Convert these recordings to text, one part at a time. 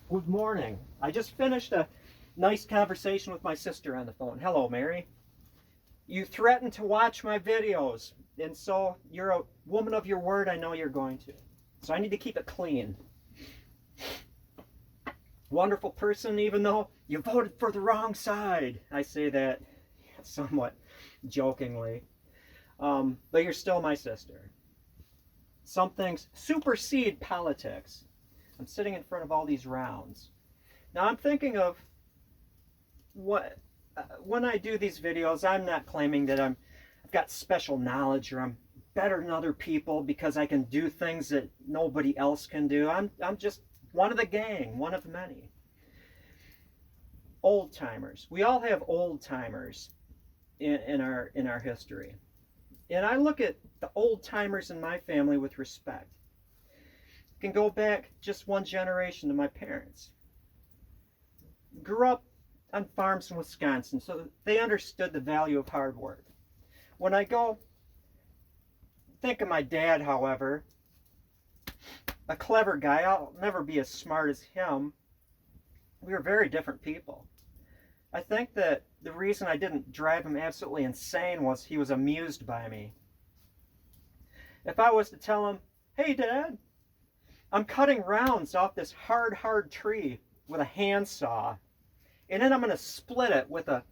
Good morning. I just finished a nice conversation with my sister on the phone. Hello, Mary. You threatened to watch my videos, and so you're a woman of your word. I know you're going to. So I need to keep it clean. Wonderful person, even though you voted for the wrong side. I say that somewhat jokingly. But you're still my sister. Some things supersede politics. I'm sitting in front of all these rounds. Now I'm thinking of what when I do these videos, I'm not claiming that I've got special knowledge or I'm better than other people because I can do things that nobody else can do. I'm just one of the gang, one of many. Old timers. We all have old timers in our history. And I look at the old timers in my family with respect. I can go back just one generation to my parents. Grew up on farms in Wisconsin, so they understood the value of hard work. When I go think of my dad, however, a clever guy, I'll never be as smart as him. We were very different people. I think that the reason I didn't drive him absolutely insane was he was amused by me. If I was to tell him, hey, Dad, I'm cutting rounds off this hard tree with a handsaw, and then I'm going to split it with a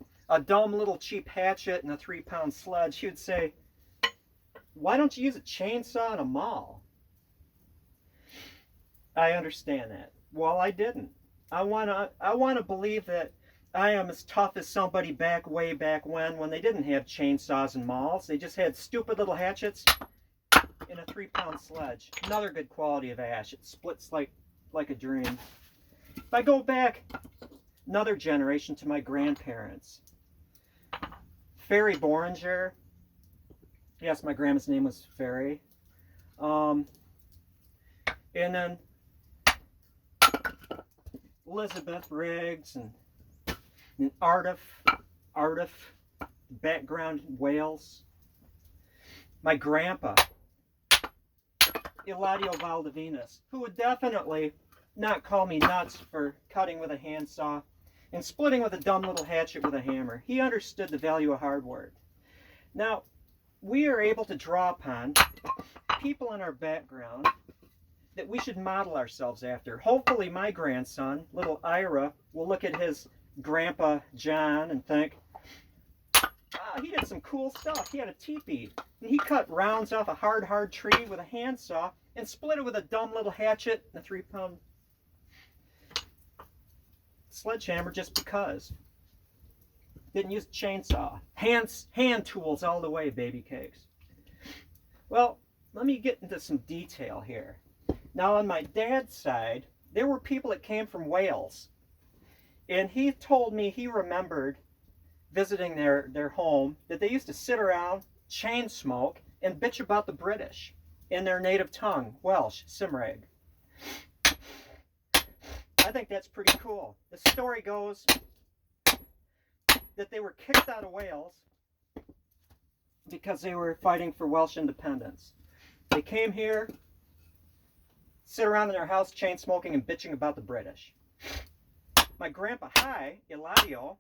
dumb little cheap hatchet and a 3-pound sledge, he would say, why don't you use a chainsaw and a maul? I understand that. Well, I didn't. I want to believe that I am as tough as somebody way back when they didn't have chainsaws and mauls. They just had stupid little hatchets and a 3-pound sledge. Another good quality of ash. It splits like a dream. If I go back another generation to my grandparents, Fairy Boringer. Yes, my grandma's name was Fairy. And then Elizabeth Riggs and Ardif, background Wales. My grandpa, Eladio Valdivinas, who would definitely not call me nuts for cutting with a handsaw and splitting with a dumb little hatchet with a hammer. He understood the value of hard work. Now, we are able to draw upon people in our background that we should model ourselves after. Hopefully my grandson, little Ira, will look at his grandpa John and think, he did some cool stuff. He had a teepee, and he cut rounds off a hard tree with a handsaw and split it with a dumb little hatchet and a 3-pound sledgehammer just because. Didn't use a chainsaw. Hand tools all the way, baby cakes. Well, let me get into some detail here. Now, on my dad's side, there were people that came from Wales. And he told me he remembered visiting their home that they used to sit around, chain smoke, and bitch about the British in their native tongue, Welsh, Cymraeg. I think that's pretty cool. The story goes that they were kicked out of Wales because they were fighting for Welsh independence. They came here, sit around in their house, chain smoking and bitching about the British. My grandpa Hi, Eladio,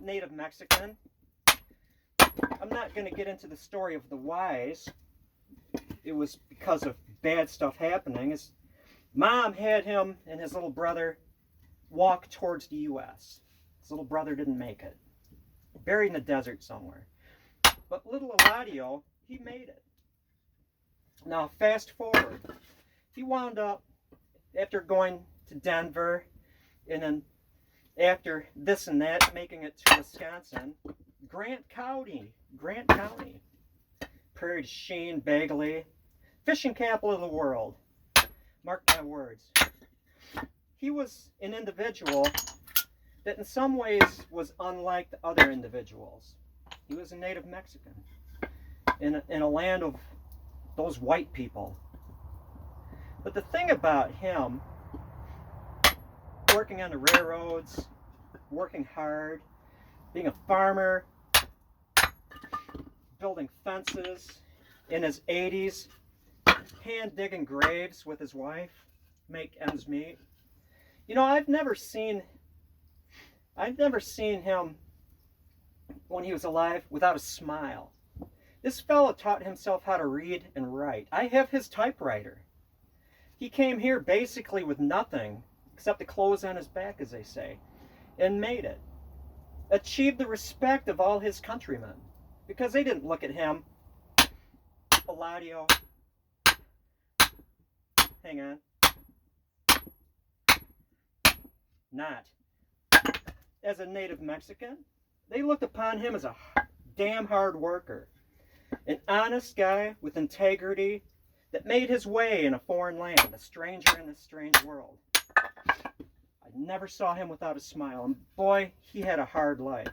native Mexican. I'm not going to get into the story of the whys. It was because of bad stuff happening. His mom had him and his little brother walk towards the U.S. His little brother didn't make it. Buried in the desert somewhere. But little Eladio, he made it. Now, fast forward. He wound up, after going to Denver, and then after this and that, making it to Wisconsin, Grant County, Prairie du Chien, Bagley, fishing capital of the world. Mark my words. He was an individual that in some ways was unlike the other individuals. He was a native Mexican in a land of those white people. But the thing about him, working on the railroads, working hard, being a farmer, building fences in his 80s, hand digging graves with his wife, make ends meet. You know, I've never seen him when he was alive without a smile. This fellow taught himself how to read and write. I have his typewriter. He came here basically with nothing except the clothes on his back, as they say, and made it. Achieved the respect of all his countrymen because they didn't look at him, Eladio, hang on, not as a native Mexican. They looked upon him as a damn hard worker, an honest guy with integrity that made his way in a foreign land, a stranger in a strange world. I never saw him without a smile, and boy, he had a hard life.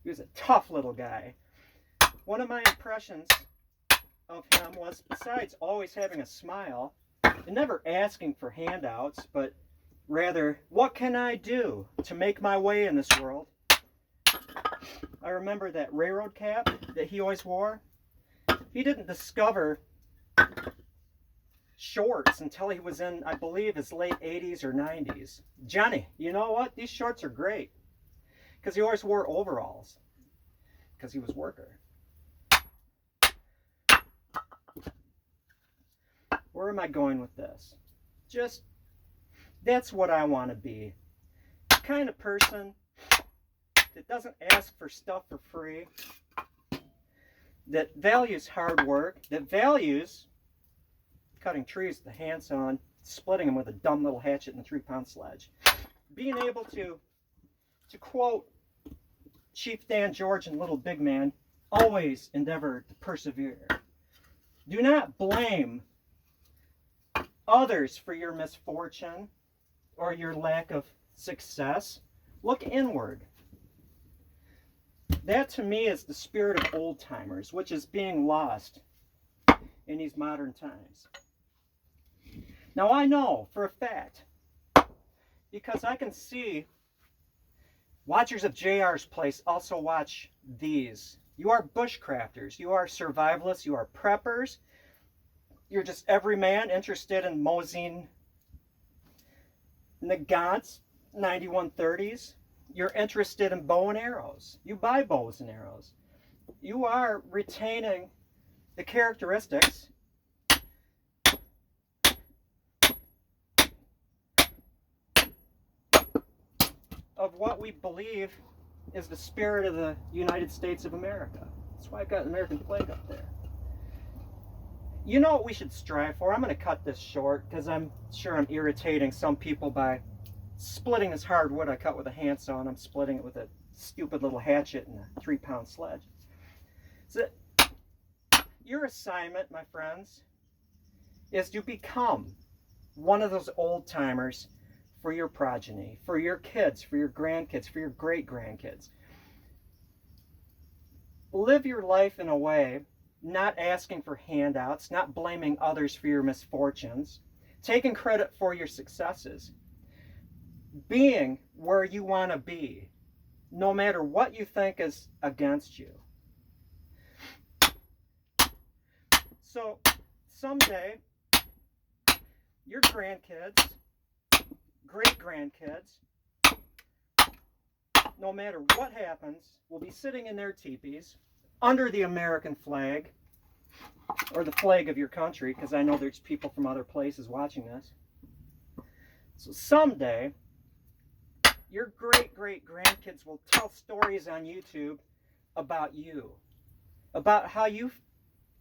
He was a tough little guy. One of my impressions of him was, besides always having a smile, and never asking for handouts, but rather, what can I do to make my way in this world? I remember that railroad cap that he always wore. He didn't discover shorts until he was in, I believe, his late 80s or 90s. Johnny, you know what? These shorts are great. Because he always wore overalls. Because he was a worker. Where am I going with this? Just, that's what I want to be. The kind of person that doesn't ask for stuff for free, that values hard work, that values cutting trees with the handsaw, splitting them with a dumb little hatchet and a 3-pound sledge. Being able to quote Chief Dan George and Little Big Man, always endeavor to persevere. Do not blame others for your misfortune or your lack of success. Look inward. That to me is the spirit of old timers, which is being lost in these modern times. Now I know for a fact, because I can see watchers of JR's Place also watch these. You are bushcrafters, you are survivalists, you are preppers, you're just every man interested in moseying Nagants 9130s. You're interested in bow and arrows. You buy bows and arrows. You are retaining the characteristics of what we believe is the spirit of the United States of America. That's why I've got an American flag up there. You know what we should strive for? I'm going to cut this short because I'm sure I'm irritating some people by splitting this hardwood I cut with a handsaw, and I'm splitting it with a stupid little hatchet and a 3-pound sledge. So your assignment, my friends, is to become one of those old timers for your progeny, for your kids, for your grandkids, for your great-grandkids. Live your life in a way not asking for handouts, not blaming others for your misfortunes, taking credit for your successes, being where you want to be, no matter what you think is against you. So someday, your grandkids, great-grandkids, no matter what happens, will be sitting in their teepees under the American flag, or the flag of your country, because I know there's people from other places watching this. So someday, your great-great-grandkids will tell stories on YouTube about you, about how you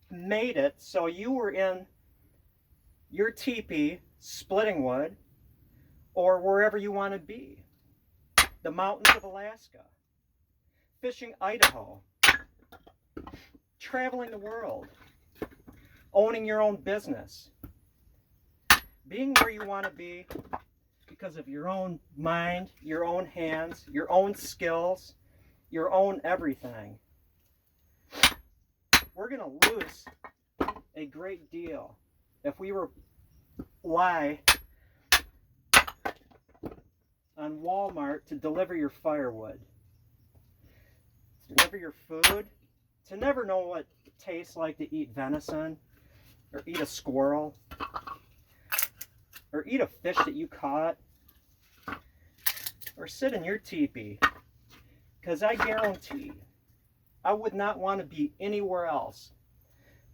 made it so you were in your teepee splitting wood, or wherever you want to be. The mountains of Alaska, fishing Idaho, traveling the world, owning your own business, being where you want to be because of your own mind, your own hands, your own skills, your own everything. We're going to lose a great deal if we rely on Walmart to deliver your firewood, to deliver your food, to never know what it tastes like to eat venison, or eat a squirrel, or eat a fish that you caught or sit in your teepee, because I guarantee I would not want to be anywhere else.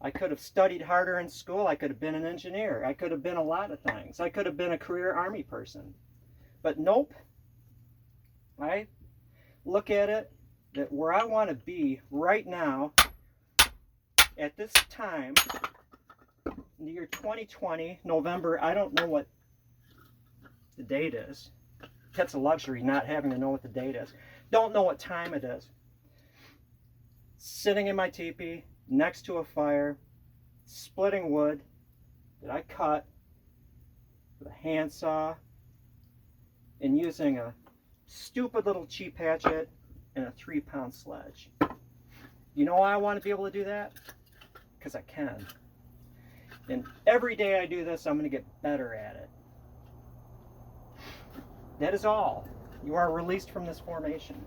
I could have studied harder in school. I could have been an engineer. I could have been a lot of things. I could have been a career Army person. But nope. I look at it that where I want to be right now at this time, in the year 2020, November, I don't know what the date is. That's a luxury, not having to know what the date is. Don't know what time it is. Sitting in my teepee, next to a fire, splitting wood that I cut with a handsaw and using a stupid little cheap hatchet and a 3-pound sledge. You know why I want to be able to do that? Because I can. And every day I do this, I'm going to get better at it. That is all. You are released from this formation.